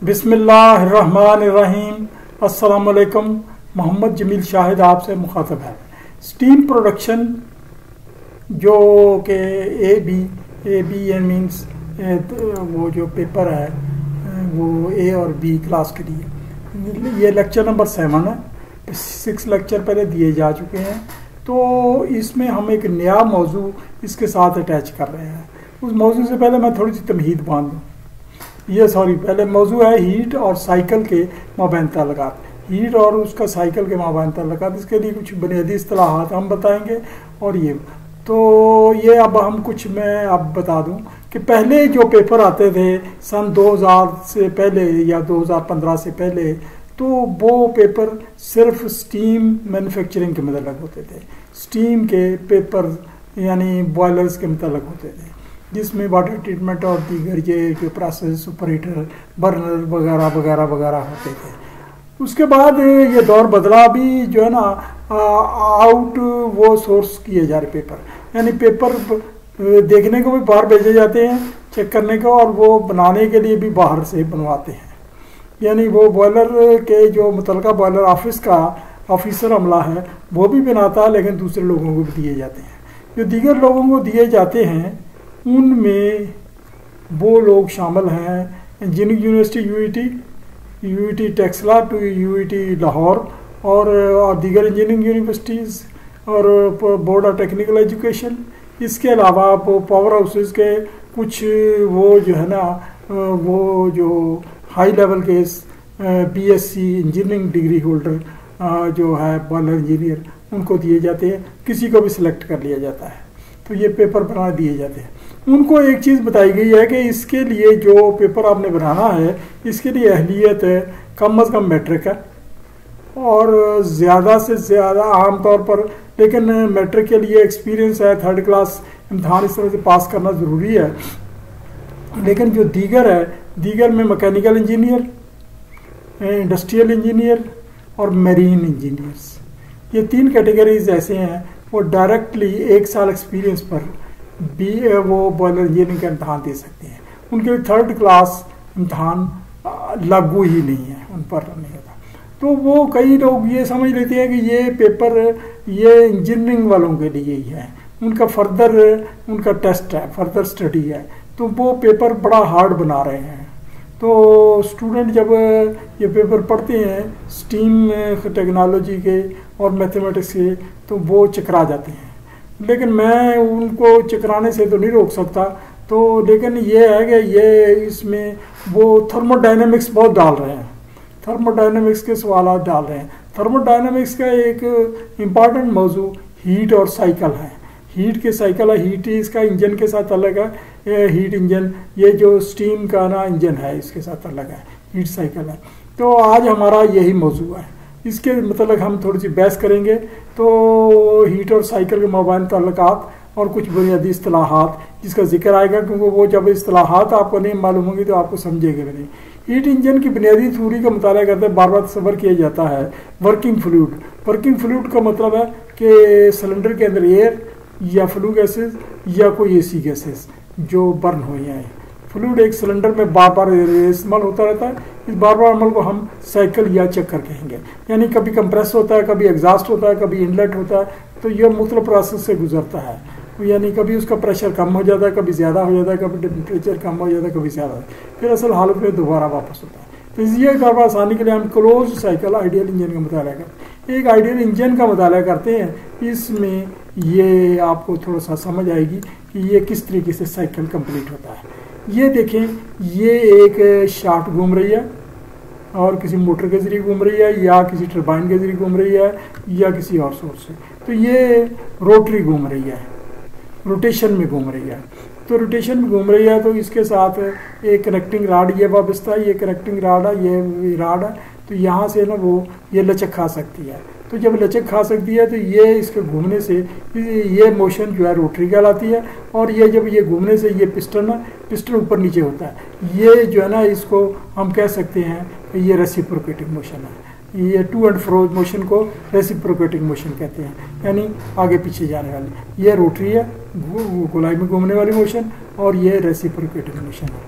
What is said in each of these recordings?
बिस्मिल्लाहिर्रहमानिर्रहीम। अस्सलामुअलैकुम। मोहम्मद जमील शाहिद आपसे मुखातब है। स्टीम प्रोडक्शन जो कि ए बी एन मीन्स वो जो पेपर है वो ए और बी क्लास के लिए, ये लेक्चर नंबर 7 है। 6 लेक्चर पहले दिए जा चुके हैं, तो इसमें हम एक नया मौजू इसके साथ अटैच कर रहे हैं। उस मौजू से पहले मैं थोड़ी सी तमहीद बांध दूँ। पहले मौजू है हीट और साइकिल के माबैन ताल्लुकात। हीट और उसका साइकिल के माबैन ताल्लुकात, इसके लिए कुछ बुनियादी इस्तिलाहात हम बताएंगे। और ये मैं अब बता दूं कि पहले जो पेपर आते थे सन 2000 से पहले या 2015 से पहले, तो वो पेपर सिर्फ स्टीम मैन्युफैक्चरिंग के मतलब होते थे। स्टीम के पेपर यानी बॉयलर्स के मतलब होते थे, जिसमें वाटर ट्रीटमेंट और दीगर ये जो प्रोसेस, सुपर हीटर, बर्नर वगैरह वगैरह वगैरह होते थे। उसके बाद ये दौर बदला। अभी जो है ना आउट वो सोर्स किए जा रहे पेपर, यानी पेपर देखने को भी बाहर भेजे जाते हैं, चेक करने को, और वो बनाने के लिए भी बाहर से बनवाते हैं। यानी वो बॉयलर के जो मुतलका बॉयलर ऑफिस का ऑफिसर अमला है वो भी बनाता है, लेकिन दूसरे लोगों को भी दिए जाते हैं। जो दीगर लोगों को दिए जाते हैं उनमें वो लोग शामिल हैं engineering university UET Taxila to UET Lahore और दीगर इंजीनियरिंग यूनिवर्सिटीज़ और बोर्ड ऑफ टेक्निकल एजुकेशन। इसके अलावा वो पावर हाउसेस के कुछ वो जो है ना वो जो हाई लेवल के बीएससी इंजीनियरिंग डिग्री होल्डर जो है बॉयलर इंजीनियर, उनको दिए जाते हैं। किसी को भी सिलेक्ट कर लिया जाता है, तो ये पेपर बना दिए जाते हैं। उनको एक चीज़ बताई गई है कि इसके लिए जो पेपर आपने बनाना है, इसके लिए अहलियत कम अज़ कम मैट्रिक है, और ज़्यादा से ज़्यादा आम तौर पर, लेकिन मैट्रिक के लिए एक्सपीरियंस है, 3rd क्लास इम्तहान इस तरह से पास करना ज़रूरी है। लेकिन जो दीगर में मैकेनिकल इंजीनियर, इंडस्ट्रियल इंजीनियर और मेरीन इंजीनियर्स, ये 3 कैटेगरीज ऐसे हैं वो डायरेक्टली 1 साल एक्सपीरियंस पर वो बॉयलर इंजीनियरिंग का इम्तहान दे सकते हैं। उनके लिए 3rd क्लास इम्तहान लागू ही नहीं है, उन पर नहीं होता। तो वो कई लोग ये समझ लेते हैं कि ये पेपर ये इंजीनियरिंग वालों के लिए ही है, उनका टेस्ट है, फर्दर स्टडी है, तो वो पेपर बड़ा हार्ड बना रहे हैं। तो स्टूडेंट जब ये पेपर पढ़ते हैं स्टीम टेक्नोलॉजी के और मैथमेटिक्स के, तो वो चकरा जाते हैं। लेकिन मैं उनको चकराने से तो नहीं रोक सकता, तो लेकिन ये है कि ये इसमें वो थर्मोडायनेमिक्स बहुत डाल रहे हैं, थर्मोडायनेमिक्स के सवाल डाल रहे हैं। थर्मोडायनेमिक्स का एक इम्पॉर्टेंट मौजू हीट और साइकिल है। हीट के साइकिल है, हीट इसका इंजन के साथ अलग है, हीट इंजन, ये जो स्टीम का ना इंजन है इसके साथ अलग है, हीट साइकिल है। तो आज हमारा यही मौजू है, इसके मतलब हम थोड़ी सी बहस करेंगे। तो हीट और साइकिल के माबैन ताल्लुकात और कुछ बुनियादी इस्तिलाहात जिसका जिक्र आएगा, क्योंकि वो जब इस्तिलाहात आपको नहीं मालूम होंगी तो आपको समझेंगे भी नहीं। हीट इंजन की बुनियादी थ्योरी का मुताला करते बार बार तस्वर किया जाता है वर्किंग फ्लूइड। वर्किंग फ्लूइड का मतलब है कि सिलेंडर के अंदर एयर या फ्लू गैसेस या कोई ऐसी गैसेस जो बर्न हो जाए। फ्लूइड एक सिलेंडर में बार बार इस्तेमाल होता रहता है। इस बार बार अमल को हम साइकिल या चक्कर कहेंगे। यानी कभी कंप्रेस होता है, कभी एग्जॉस्ट होता है, कभी इनलेट होता है, तो यह मुख्तलिफ प्रोसेस से गुजरता है। यानी कभी उसका प्रेशर कम हो जाता है, कभी ज़्यादा हो जाता है, कभी टेम्परेचर कम हो जाता है, कभी ज़्यादा, फिर असल हालत में दोबारा वापस होता है। तो ये बार आसानी के लिए हम क्लोज साइकिल आइडियल इंजन का मुताला करते हैं। एक आइडियल इंजन का मुताला करते हैं, इसमें ये आपको थोड़ा सा समझ आएगी कि ये किस तरीके से साइकिल कंप्लीट होता है। ये देखें, ये एक शाफ्ट घूम रही है और किसी मोटर के जरिए घूम रही है, या किसी टरबाइन के जरिए घूम रही है, या किसी और सोर्स से। तो ये रोटरी घूम रही है, रोटेशन में घूम रही है। तो रोटेशन में घूम रही है, तो इसके साथ एक कनेक्टिंग राड ये वाबस्ता है, ये कनेक्टिंग राड है, ये राड है। तो यहाँ से ना वो ये लचक खा सकती है। तो जब लचक खा सकती है तो ये इसके घूमने से ये मोशन जो है रोटरी कहलाती है। और ये जब ये घूमने से ये पिस्टन ऊपर नीचे होता है, ये जो है ना इसको हम कह सकते हैं कि ये रेसिप्रोकेटिंग मोशन है। ये टू एंड फ्रो मोशन को रेसिप्रोकेटिंग मोशन कहते हैं, यानी आगे पीछे जाने वाली। ये रोटरी है, गोलाई में घूमने वाली मोशन, और ये रेसिप्रोकेटिंग मोशन है।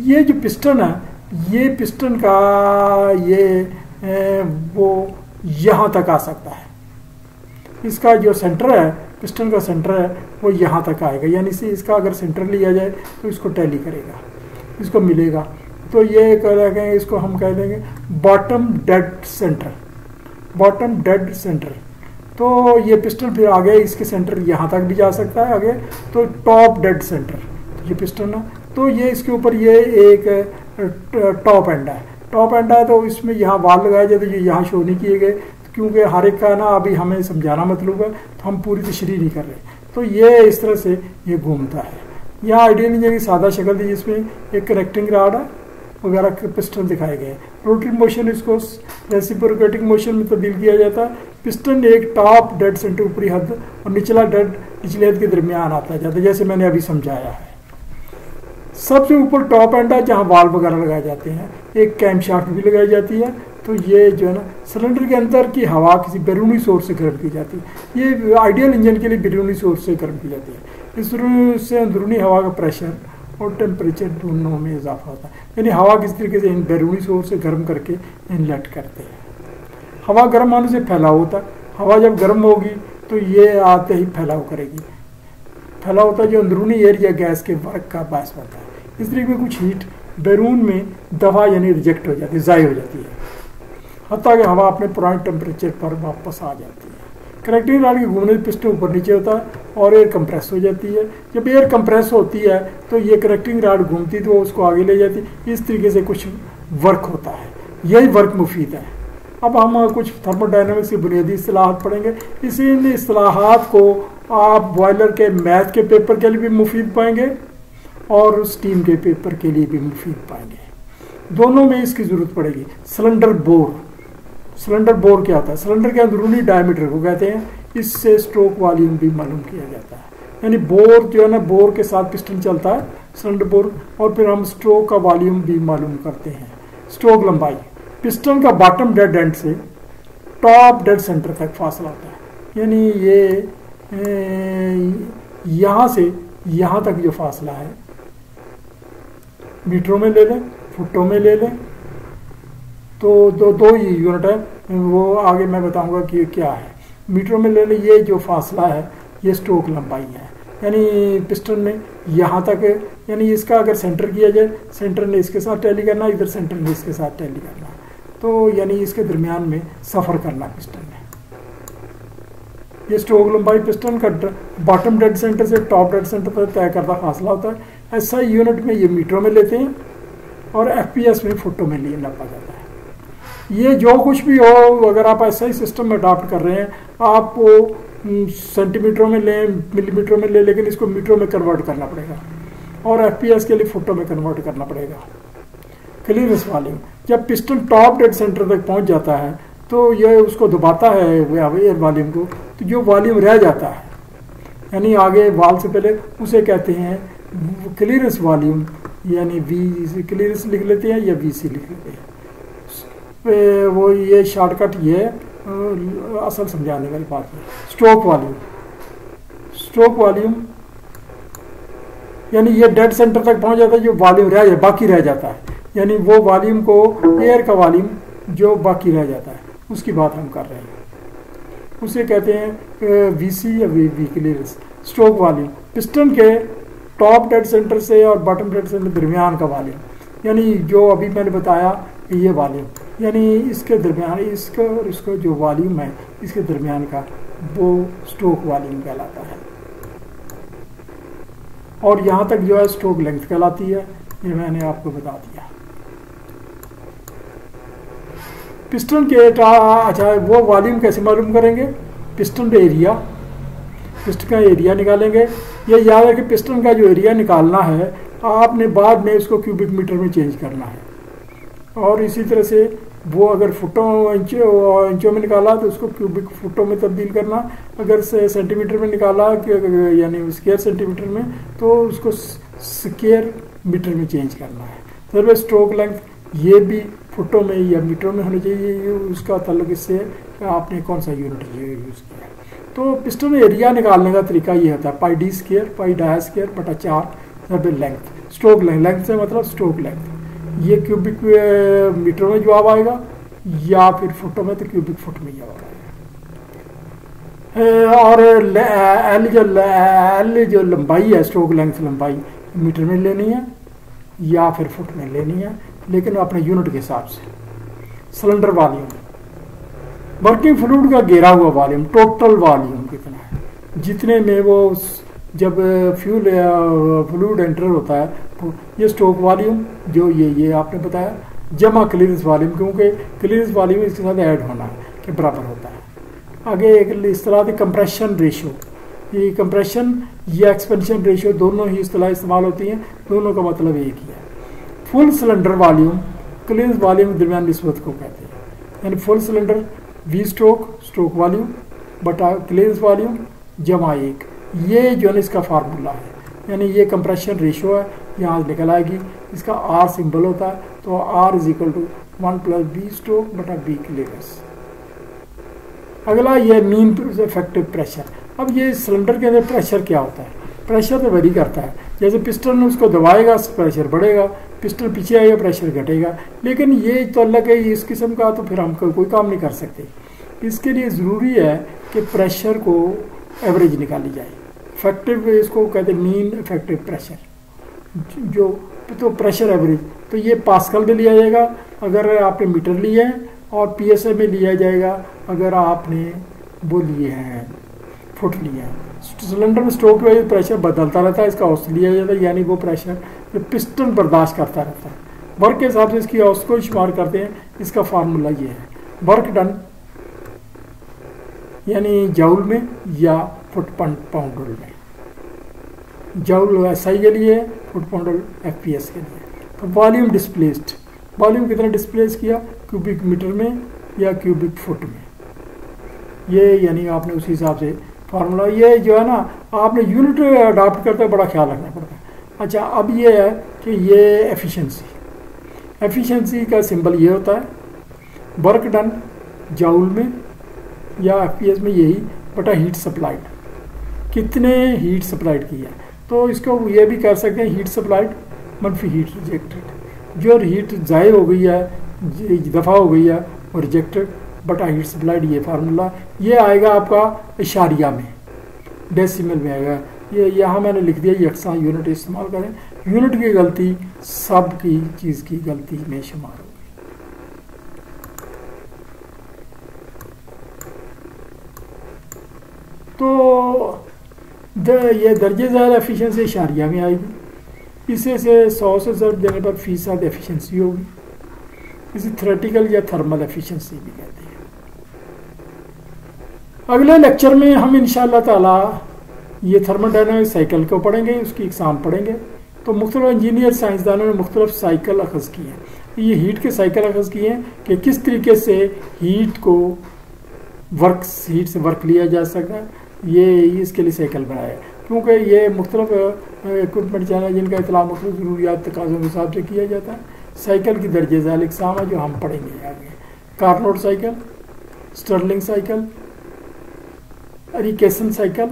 ये जो पिस्टन है, ये पिस्टन का वो यहाँ तक आ सकता है। इसका जो सेंटर है, पिस्टन का सेंटर है, वो यहाँ तक आएगा। यानी से इसका अगर सेंटर लिया जाए तो इसको टैली करेगा, इसको मिलेगा। तो ये करेंगे, इसको हम कह देंगे bottom dead centre, bottom dead centre. तो ये पिस्टन फिर आगे इसके सेंटर यहाँ तक भी जा सकता है आगे, तो टॉप डेड सेंटर ये पिस्टन है। तो ये इसके ऊपर ये एक टॉप एंड है, टॉप एंड है। तो इसमें यहाँ वाल लगाए जाते, ये यहाँ शो नहीं किए गए क्योंकि हर एक का ना अभी हमें समझाना मतलब है, तो हम पूरी तशरीह नहीं कर रहे। तो ये इस तरह से ये घूमता है। यहाँ आइडियल इंजन की सादा शक्ल थी जिसमें एक कनेक्टिंग रॉड है वगैरह के पिस्टन दिखाए गए। रोटरी मोशन इसको रेसिप्रोकेटिंग मोशन में तब्दील किया जाता है। पिस्टन एक टॉप डेड सेंटर ऊपरी हद और निचला डेड निचले हद के दरमियान आता जाता है, जैसे मैंने अभी समझाया है। सबसे ऊपर टॉप एंड है जहाँ वाल वगैरह लगाए जाते हैं, एक कैम शाफ्ट भी लगाई जाती है। तो ये जो है ना सिलेंडर के अंदर की हवा किसी बैरूनी सोर्स से गर्म की जाती है। ये आइडियल इंजन के लिए बैरूनी सोर्स से गर्म की जाती है। इससे अंदरूनी हवा का प्रेशर और टेम्परेचर दोनों में इजाफा होता है। यानी हवा किस तरीके से इन बैरूनी सोर्स से गर्म करके इनलेट करते हैं। हवा गर्म होने से फैलाव होता है। हवा जब गर्म होगी तो ये आते ही फैलाव करेगी। फैलाव होता है जो अंदरूनी एरिया गैस के वर्क का बायस बनता है। इस तरीके में कुछ हीट बैरून में दफा यानी रिजेक्ट हो जाती है, ज़ाय हो जाती है, हत्ता कि हवा अपने पुराने टेम्परेचर पर वापस आ जाती है। कनेक्टिंग रॉड के घूमने से पिस्टन ऊपर नीचे होता है और एयर कंप्रेस हो जाती है। जब एयर कंप्रेस होती है तो ये कनेक्टिंग रॉड घूमती तो उसको आगे ले जाती। इस तरीके से कुछ वर्क होता है, यही वर्क मुफीद है। अब हम कुछ थर्मोडायनामिक्स की बुनियादी इस्तिलाहात पढ़ेंगे। इसी इस्तिलाहात को आप बॉयलर के मैथ के पेपर के लिए भी मुफीद पाएंगे और स्टीम के पेपर के लिए भी मुफीद पाएंगे। दोनों में इसकी ज़रूरत पड़ेगी। सिलेंडर बोर, सिलेंडर बोर क्या होता है? सिलेंडर के अंदरूनी डायमीटर को कहते हैं। इससे स्ट्रोक वॉल्यूम भी मालूम किया जाता है। यानी बोर जो है ना, बोर के साथ पिस्टन चलता है, सिलेंडर बोर, और फिर हम स्ट्रोक का वॉल्यूम भी मालूम करते हैं। स्ट्रोक लंबाई, पिस्टन का बॉटम डेड एंड से टॉप डेड सेंटर तक फासला होता है। यानी ये यहाँ से यहाँ तक जो फासला है, मीटरों में ले लें, फुटों में ले लें, तो दो ही यूनिट है, वो आगे मैं बताऊंगा कि क्या है। मीटरों में ले लें, ये जो फासला है ये स्ट्रोक लंबाई है। यानी पिस्टन में यहाँ तक, यानी इसका अगर सेंटर किया जाए, सेंटर ने इसके साथ टैली करना, इधर सेंटर ने इसके साथ टैली करना, तो यानी इसके दरमियान में सफ़र करना पिस्टन ने। ये स्ट्रोक लंबाई पिस्टन का बॉटम डेड सेंटर से टॉप डेड सेंटर पर तय करता फासला होता है। ऐसा यूनिट में ये मीटरों में लेते हैं और FPS में फुटों में लिए नापा जाता है। ये जो कुछ भी हो, अगर आप ऐसा ही सिस्टम में अडॉप्ट कर रहे हैं, आप वो सेंटीमीटरों में लें, मिलीमीटरों में ले, लेकिन इसको मीटरों में कन्वर्ट करना पड़ेगा और FPS के लिए फुटों में कन्वर्ट करना पड़ेगा। क्लियरेंस वॉल्यूम, जब पिस्टन टॉप डेड सेंटर तक पहुंच जाता है तो यह उसको दबाता है एयर वॉल्यूम को, तो जो वॉल्यूम रह जाता है यानी आगे वाल से पहले, उसे कहते हैं क्लियरेंस वॉल्यूम, यानी वी क्लियरेंस लिख लेते हैं या VC लिख लेते हैं। वो ये शॉर्टकट ये असल समझाने वाली बात है। स्ट्रोक वॉल्यूम, स्ट्रोक वॉल्यूम यानी ये डेड सेंटर तक पहुंच जाता है, जो वॉल्यूम रह जाए बाकी रह जाता है, यानी वो वॉल्यूम को, एयर का वॉल्यूम जो बाकी रह जाता है, उसकी बात हम कर रहे हैं। उसे कहते हैं VC या V clearance. Stroke volume piston के टॉप डेड सेंटर से और बॉटम डेड सेंटर दरमियान का वॉल्यूम, यानी जो अभी मैंने बताया ये वॉल्यूम, यानी इसके दरमियान, इसका और इसका जो वॉल्यूम है इसके दरमियान का, वो स्ट्रोक वॉल्यूम कहलाता है। और यहाँ तक जो है स्ट्रोक लेंथ कहलाती है, ये मैंने आपको बता दिया। पिस्टन के अच्छा, वो वॉल्यूम कैसे मालूम करेंगे? पिस्टन का एरिया, पिस्टन का एरिया निकालेंगे। ये याद है कि पिस्टन का जो एरिया निकालना है आपने बाद में उसको क्यूबिक मीटर में चेंज करना है। और इसी तरह से वो अगर फुटों इंचों में निकाला तो उसको क्यूबिक फुटों में तब्दील करना, अगर सेंटीमीटर में निकाला यानी स्क्वायर सेंटीमीटर में, तो उसको स्क्वायर मीटर में चेंज करना है। फिर स्ट्रोक लेंथ ये भी फुटों में या मीटरों में होनी चाहिए, उसका ताल्लुक इससे आपने कौन सा यूनिट यूज़ किया। तो पिस्टन एरिया निकालने का तरीका ये होता है पाई डी स्क्वायर, पाई डाया स्क्वायर बटा 4 लेंथ। स्ट्रोक लेंथ, लेंथ से मतलब स्ट्रोक लेंथ। ये क्यूबिक मीटर में जवाब आएगा, या फिर फुटों में तो क्यूबिक फुट में जवाब आएगा। और एल जो लंबाई है, स्ट्रोक लेंथ लंबाई, मीटर में लेनी है या फिर फुट में लेनी है, लेकिन अपने यूनिट के हिसाब से। सिलेंडर वॉल्यूम, वर्किंग फ्लूइड का घेरा हुआ वॉल्यूम, टोटल वॉल्यूम कितना है, जितने में वो जब फ्यूल फ्लूइड एंटर होता है, तो ये स्ट्रोक वॉल्यूम जो ये आपने बताया, जमा क्लियरेंस वॉल्यूम, क्योंकि क्लियरेंस वॉल्यूम इसके साथ ऐड होना के बराबर होता है। आगे एक इस तरह से कंप्रेशन रेशियो, ये कंप्रेशन या एक्सपेंशन रेशियो दोनों ही इस्तेलाह इस्तेमाल होती हैं, दोनों का मतलब एक ही है। Full cylinder volume clearance volume के दरमियान निस्बत को कहते हैं, यानी full cylinder V stroke volume बटा क्लियरेंस वॉल्यूम जमा 1, ये जो है इसका फार्मूला है, यानी ये कंप्रेशन रेशियो है, यहाँ निकल आएगी। इसका आर सिंबल होता है, तो R is equal to 1 + B stroke बटा बी क्लियरेंस। अगला ये मीन इफेक्टिव प्रेशर। अब ये सिलेंडर के अंदर प्रेशर क्या होता है, प्रेशर तो वेरी करता है, जैसे पिस्टन उसको दबाएगा प्रेशर बढ़ेगा, पिस्टन पीछे आएगा प्रेशर घटेगा, लेकिन ये तो अलग है इस किस्म का, तो फिर हम कोई काम नहीं कर सकते। इसके लिए ज़रूरी है कि प्रेशर को एवरेज निकाली जाए, इफेक्टिव, इसको कहते हैं मीन इफेक्टिव प्रेशर, जो तो प्रेशर एवरेज, तो ये पास्कल में लिया जाएगा अगर आपने मीटर लिए हैं, और पीएसआई में लिया जाएगा अगर आपने वो लिए हैं फुट लिए हैं। सिलेंडर में स्ट्रोक की वजह से प्रेशर बदलता रहता है, इसका औसत लिया जाता है, यानी वो प्रेशर जो पिस्टन बर्दाश्त करता रहता है। वर्क के हिसाब से इसकी औसत को शुमार करते हैं, इसका फार्मूला ये है, वर्क डन यानी जूल में या फुट पाउंडल में, जूल एसआई के लिए, फुट पाउंडल एफपीएस के लिए। तो वॉल्यूम डिस्प्लेस्ड, वॉल्यूम कितना डिस्प्लेस किया, क्यूबिक मीटर में या क्यूबिक फुट में, ये यानी आपने उसी हिसाब से फार्मूला, ये जो है ना आपने यूनिट अडॉप्ट करते बड़ा ख्याल रखना पड़ता है। अच्छा, अब ये है कि ये एफिशिएंसी, एफिशिएंसी का सिंबल ये होता है, वर्क डन जूल में या एफपीएस में, यही बटा हीट सप्लाइड, कितने हीट सप्लाइड की है। तो इसको ये भी कर सकते हैं हीट सप्लाइड मनफी हीट रिजेक्टेड, जो हीट ज़ाय हो गई है, दफ़ा हो गई है, वो रिजेक्टेड बटा हीट सप्लाइड, ये फार्मूला ये आएगा आपका इशारिया में, डेसिमल में आएगा। ये यहाँ मैंने लिख दिया, यकसा यूनिट इस्तेमाल करें, यूनिट की गलती सब की चीज़ की गलती में शुमार होगी। तो ये दर्जे ज़ाहिर एफिशिएंसी इशारिया में आएगी, इसे से 100 से ज़रूर देने पर फीसद एफिशिएंसी होगी, इसे थ्योरेटिकल या थर्मल एफिशिएंसी भी कहते हैं। अगले लेक्चर में हम इंशाअल्लाह ताला ये थर्मोडायनामिक साइकिल को पढ़ेंगे, उसकी एग्जाम पढ़ेंगे। तो मुख्तलिफ इंजीनियर साइंसदानों ने मुख्तलिफ साइकिल अखज़ किए हैं, ये हीट के साइकिल अखज़ किए हैं कि किस तरीके से हीट को हीट से वर्क लिया जा सकता है, ये इसके लिए साइकिल बनाया है, क्योंकि ये मुख्तलिफ इक्विपमेंट चैनल जिनका इतला मुख्तलिफ ज़रूरियात तकाज़ों के हिसाब से किया जाता है। साइकिल की दर्जे ज़ैल इक़साम है जो हम पढ़ेंगे आगे, Carnot cycle, Stirling cycle, Ericsson cycle,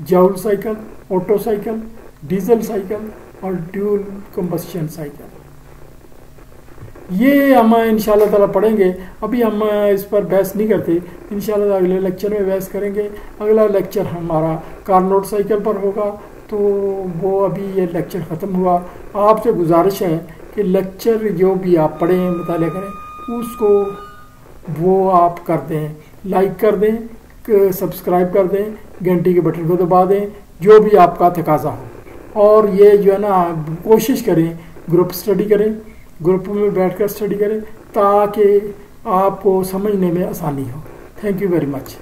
Joule cycle, Otto cycle, diesel cycle और ड्यूल कंबस्शन साइकिल, ये हम इंशाल्लाह ताला पढ़ेंगे। अभी हम इस पर बहस नहीं करते, इंशाल्लाह अगले लेक्चर में बहस करेंगे। अगला लेक्चर हमारा कार्नोट साइकिल पर होगा, तो वो अभी ये लेक्चर ख़त्म हुआ। आपसे गुजारिश है कि लेक्चर जो भी आप पढ़ें मुताला करें, उसको वो आप कर दें, लाइक कर दें, सब्सक्राइब कर दें, घंटी के बटन को दबा दें, जो भी आपका तकाजा हो। और ये जो है ना कोशिश करें ग्रुप स्टडी करें, ग्रुप में बैठकर स्टडी करें, ताकि आपको समझने में आसानी हो। Thank you very much.